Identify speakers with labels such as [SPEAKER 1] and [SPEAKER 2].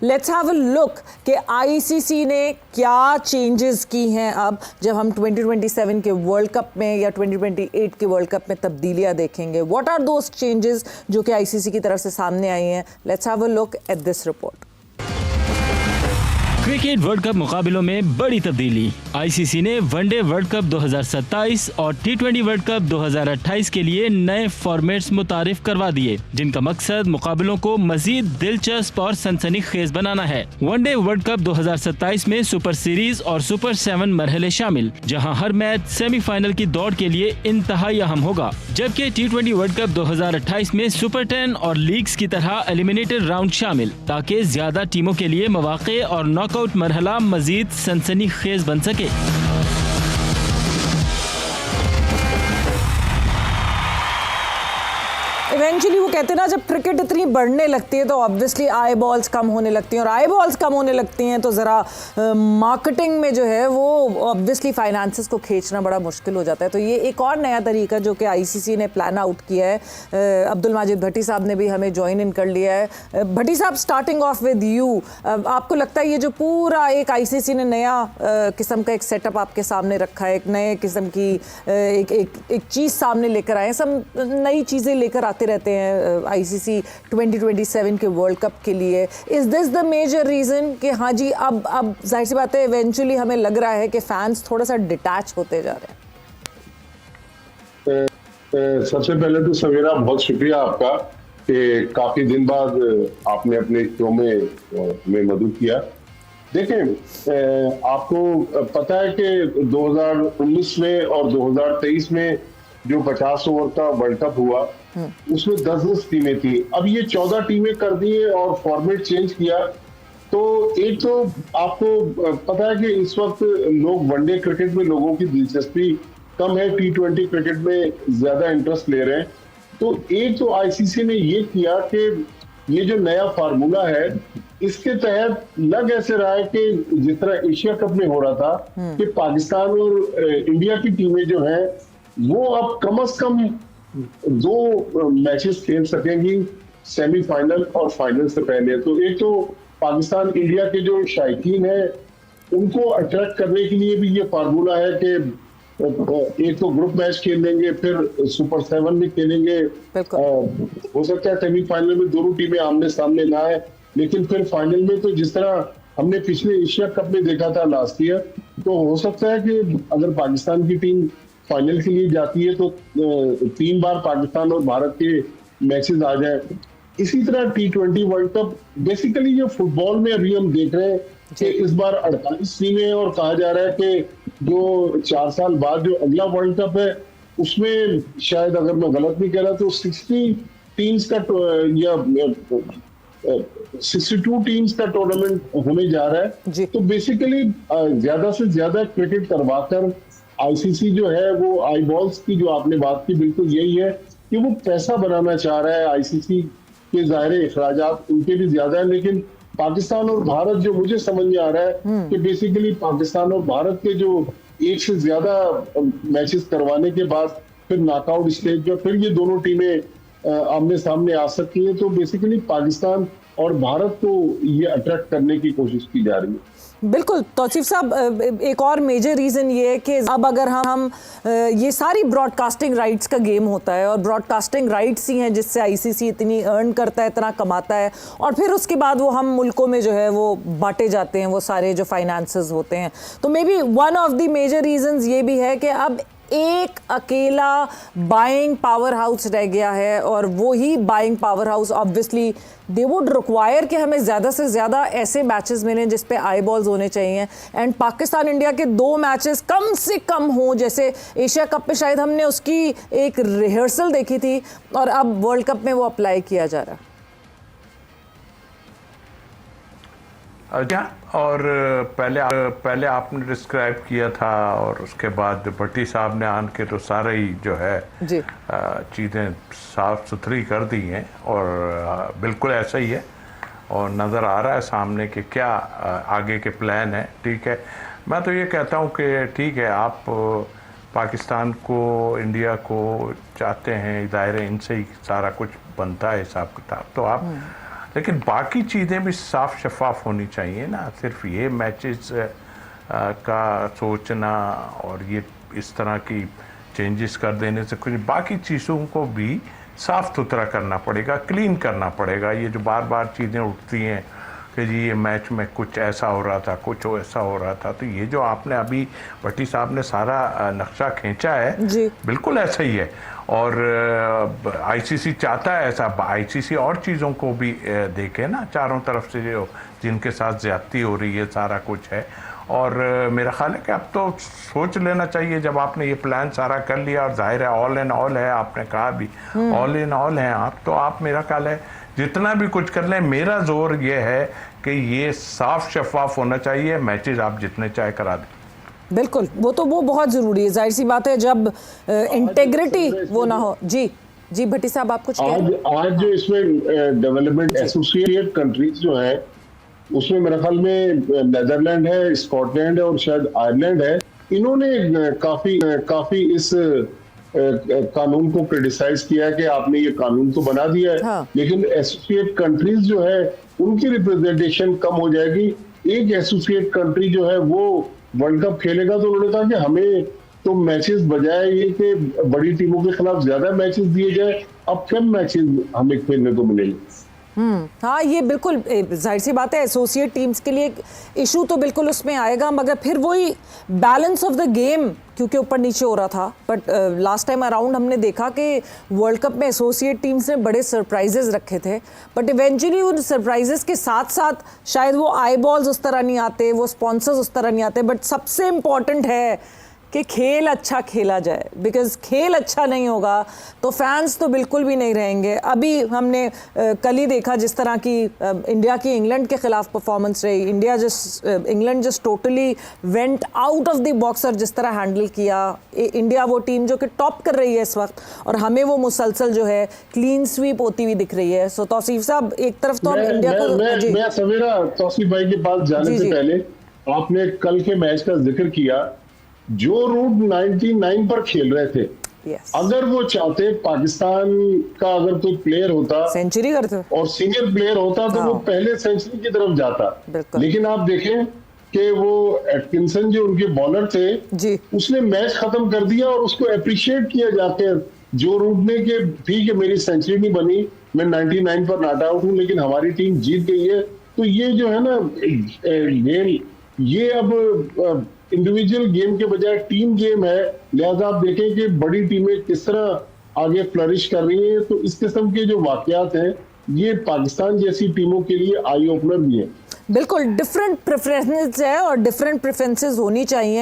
[SPEAKER 1] Let's have a look कि ICC ने क्या चेंजेस की हैं अब जब हम 2027 के वर्ल्ड कप में या 2028 के वर्ल्ड कप में तब्दीलियां देखेंगे। व्हाट आर दोज चेंजेस जो कि आईसीसी की तरफ से सामने आई हैं? Let's have a look at this report.
[SPEAKER 2] Cricket world cup मुकाबलों में बड़ी तब्दीली। आईसीसी ने वनडे वर्ल्ड कप 2027 और टी20 वर्ल्ड कप 2028 के लिए नए फॉर्मेट्स मुतारिफ करवा दिए, जिनका मकसद मुकाबलों को मजीद दिलचस्प और सनसनीखेज बनाना है। वनडे वर्ल्ड कप 2027 में सुपर सीरीज और सुपर 7 मरहले शामिल, जहां हर मैच सेमीफाइनल की दौड़ के लिए इंतहाई अहम होगा। जबकि टी20 वर्ल्ड कप 2028 में सुपर 10 और लीग्स की तरह एलिमिनेटेड राउंड शामिल, ताकि ज्यादा टीमों के लिए मौके और नॉकआउट मरहला मजीद सनसनीखेज बन सके।
[SPEAKER 1] इवेंचुअली वो कहते हैं ना, जब क्रिकेट इतनी बढ़ने लगती है तो ऑब्वियसली आई बॉल्स कम होने लगती हैं, और आई बॉल्स कम होने लगती हैं तो ज़रा मार्केटिंग में जो है वो ऑब्वियसली फाइनेंसेस को खींचना बड़ा मुश्किल हो जाता है। तो ये एक और नया तरीका जो कि आईसीसी ने प्लान आउट किया है। अब्दुल माजिद भट्टी साहब ने भी हमें ज्वाइन इन कर लिया है। भट्टी साहब, स्टार्टिंग ऑफ विद यू, आपको लगता है ये जो पूरा एक आईसीसी ने नया किस्म का एक सेटअप आपके सामने रखा है, एक नए किस्म की एक चीज़ सामने लेकर आए हैं, सब नई चीज़ें लेकर आते रहते हैं आईसीसी 2027 के वर्ल्ड कप के लिए, is this the major reason कि हाँ जी अब जाहिर सी बात है इवेंचुअली हमें लग रहा है कि फैंस थोड़ा सा डिटैच होते जा रहे हैं?
[SPEAKER 3] सबसे पहले तो सवेरा बहुत शुक्रिया आपका कि काफी दिन बाद आपने अपने शो में मदद किया। देखें, आपको पता है कि 2019 में और 2023 में जो 50 ओवर का वर्ल्ड कप हुआ उसमें 10-10 टीमें थी। अब ये 14 टीमें कर दी और फॉर्मेट चेंज किया। तो एक तो आपको पता है कि इस वक्त लोग वनडे क्रिकेट में लोगों की दिलचस्पी कम है, टी20 क्रिकेट में ज्यादा इंटरेस्ट ले रहे हैं। तो एक तो आईसीसी ने ये किया कि ये जो नया फार्मूला है इसके तहत लग ऐसे रहा है कि जिस तरह एशिया कप में हो रहा था कि पाकिस्तान और इंडिया की टीमें जो है वो अब कम से कम 2 मैचेस खेल सकेंगी सेमीफाइनल और फाइनल से पहले। तो एक तो पाकिस्तान इंडिया के जो शायकीन है उनको अट्रैक्ट करने के लिए भी ये फार्मूला है कि एक तो ग्रुप मैच खेल लेंगे, फिर सुपर 7 में खेलेंगे। हो सकता है सेमीफाइनल में दोनों टीमें आमने सामने ना आए, लेकिन फिर फाइनल में तो जिस तरह हमने पिछले एशिया कप में देखा था लास्ट ईयर, तो हो सकता है कि अगर पाकिस्तान की टीम फाइनल के लिए जाती है तो 3 बार पाकिस्तान और भारत के मैचेस आ जाए। इसी तरह टी20 वर्ल्ड कप बेसिकली ये फुटबॉल में अभी हम देख रहे हैं कि इस बार 48 टीमें, और कहा जा रहा है कि जो 4 साल बाद जो अगला वर्ल्ड कप है उसमें शायद, अगर मैं गलत नहीं कह रहा, तो 60 टीम्स का या 62 टीम्स का टूर्नामेंट होने जा रहा है। तो बेसिकली ज्यादा से ज्यादा क्रिकेट करवाकर आईसीसी जो है वो आई बॉल्स की जो आपने बात की बिल्कुल यही है कि वो पैसा बनाना चाह रहा है। आईसीसी के ज़ाहिर अखराजात उनके भी ज्यादा है, लेकिन पाकिस्तान और भारत जो मुझे समझ में आ रहा है कि बेसिकली पाकिस्तान और भारत के जो एक से ज्यादा मैचेस करवाने के बाद फिर नॉकआउट स्टेज पर फिर ये दोनों टीमें आमने सामने आ सकती हैं। तो बेसिकली पाकिस्तान और भारत को ये अट्रैक्ट करने की कोशिश की जा रही है।
[SPEAKER 1] बिल्कुल तौसीफ साहब, एक और मेजर रीज़न ये है कि अब अगर हम ये सारी ब्रॉडकास्टिंग राइट्स का गेम होता है, और ब्रॉडकास्टिंग राइट्स ही हैं जिससे आईसीसी इतनी अर्न करता है, इतना कमाता है, और फिर उसके बाद वो हम मुल्कों में जो है वो बांटे जाते हैं वो सारे जो फाइनेंसेस होते हैं। तो maybe one of the major reasons ये भी है कि अब एक अकेला बाइंग पावर हाउस रह गया है, और वो ही buying power house obviously they would require कि हमें ज़्यादा से ज़्यादा ऐसे मैचेस मिलें जिस पे आई बॉल्स होने चाहिए। एंड पाकिस्तान इंडिया के 2 मैचेस कम से कम हों, जैसे एशिया कप पे शायद हमने उसकी एक रिहर्सल देखी थी, और अब वर्ल्ड कप में वो अप्लाई किया जा रहा है।
[SPEAKER 4] और पहले आपने डिस्क्राइब किया था, और उसके बाद भट्टी साहब ने आन के तो सारे ही जो है चीज़ें साफ सुथरी कर दी हैं, और बिल्कुल ऐसा ही है, और नज़र आ रहा है सामने कि क्या आगे के प्लान है। ठीक है, मैं तो ये कहता हूँ कि ठीक है, आप पाकिस्तान को, इंडिया को चाहते हैं, दायरे इनसे ही सारा कुछ बनता है हिसाब किताब, तो आप लेकिन बाकी चीज़ें भी साफ शफाफ होनी चाहिए ना। सिर्फ ये मैचेस का सोचना और ये इस तरह की चेंजेस कर देने से कुछ, बाकी चीज़ों को भी साफ सुथरा करना पड़ेगा, क्लीन करना पड़ेगा। ये जो बार बार चीज़ें उठती हैं कि जी ये मैच में कुछ ऐसा हो रहा था, कुछ ऐसा हो रहा था, तो ये जो आपने अभी भट्टी साहब ने सारा नक्शा खींचा है
[SPEAKER 1] जी,
[SPEAKER 4] बिल्कुल ऐसा ही है। और आईसीसी चाहता है ऐसा, आईसीसी और चीज़ों को भी देखे ना, चारों तरफ से जो जिनके साथ ज्यादती हो रही है, सारा कुछ है। और मेरा ख्याल है कि अब तो सोच लेना चाहिए, जब आपने ये प्लान सारा कर लिया, और जाहिर है ऑल इन ऑल है, आपने कहा भी ऑल इन ऑल हैं आप, तो आप मेरा ख्याल है जितना भी कुछ कर लें, मेरा जोर ये है कि ये साफ शफाफ होना चाहिए, मैचेस आप जितने चाहे करा दें।
[SPEAKER 1] बिल्कुल, वो बहुत ज़रूरी है, जाहिर सी बात है, जब इंटेग्रिटी वो ना हो। जी जी भट्टी साहब, आप कुछ कह रहे हैं?
[SPEAKER 3] आज जो इसमें डेवलपमेंट एसोसिएटेड कंट्रीज जो है, उसमें मेरे ख्याल में नेदरलैंड है, स्कॉटलैंड है और शायद आयरलैंड है। इन्होंने काफी इस कानून को क्रिटिसाइज किया है कि आपने ये कानून तो बना दिया है,
[SPEAKER 1] हाँ।
[SPEAKER 3] लेकिन एसोसिएट कंट्रीज जो है उनकी रिप्रेजेंटेशन कम हो जाएगी। एक एसोसिएट कंट्री जो है वो वर्ल्ड कप खेलेगा, तो उन्होंने कहा कि हमें तो मैचेस बजाय ये कि बड़ी टीमों के खिलाफ ज्यादा मैचेस दिए जाए, अब कम मैचेस हमें खेलने को मिलेंगे।
[SPEAKER 1] हाँ, ये बिल्कुल जाहिर सी बात है, एसोसिएट टीम्स के लिए इशू तो बिल्कुल उसमें आएगा, मगर फिर वही बैलेंस ऑफ द गेम, क्योंकि ऊपर नीचे हो रहा था। बट लास्ट टाइम अराउंड हमने देखा कि वर्ल्ड कप में एसोसिएट टीम्स ने बड़े सरप्राइजेस रखे थे, बट इवेंचुअली उन सरप्राइजेस के साथ साथ शायद वो आई बॉल्स उस तरह नहीं आते, वो स्पॉन्सर्स उस तरह नहीं आते। बट सबसे इम्पॉर्टेंट है कि खेल अच्छा खेला जाए, बिकॉज खेल अच्छा नहीं होगा तो फैंस तो बिल्कुल भी नहीं रहेंगे। अभी हमने कल ही देखा जिस तरह की इंडिया की इंग्लैंड के खिलाफ परफॉर्मेंस रही, England just totally went out of the box, और जिस तरह हैंडल किया इंडिया, वो टीम जो कि टॉप कर रही है इस वक्त, और हमें वो मुसलसल जो है क्लीन स्वीप होती हुई दिख रही है। सो तौसीफ साहब, एक तरफ तो हम इंडिया को
[SPEAKER 3] मैं सवेरा तौसीफ भाई के पास जाने से पहले, आपने कल के मैच का जिक्र किया, जो रूट 99 पर खेल रहे थे, अगर वो चाहते पाकिस्तान का अगर कोई प्लेयर होता,
[SPEAKER 1] सेंचुरी करते
[SPEAKER 3] और सीनियर प्लेयर होता, तो वो पहले सेंचुरी की तरफ जाता। लेकिन आप देखें कि वो एटकिंसन जो उनके बॉलर थे
[SPEAKER 1] जी,
[SPEAKER 3] उसने मैच खत्म कर दिया, और उसको अप्रिशिएट किया जाके जो रूट ने कि ठीक है मेरी सेंचुरी नहीं बनी, मैं 99 पर नॉट आउट हूं, लेकिन हमारी टीम जीत गई है। तो ये जो है ना गेम, ये अब इंडिविजुअल गेम के बजाय टीम गेम है। लिहाजा आप देखें कि बड़ी टीमें किस तरह आगे फ्लरिश कर रही हैं। तो इस किस्म के जो वाकयात हैं, ये पाकिस्तान जैसी टीमों के लिए आई ओपनर भी है।
[SPEAKER 1] बिल्कुल डिफरेंट प्रेफरेंसेस है और डिफरेंट प्रेफरेंसेस होनी चाहिए।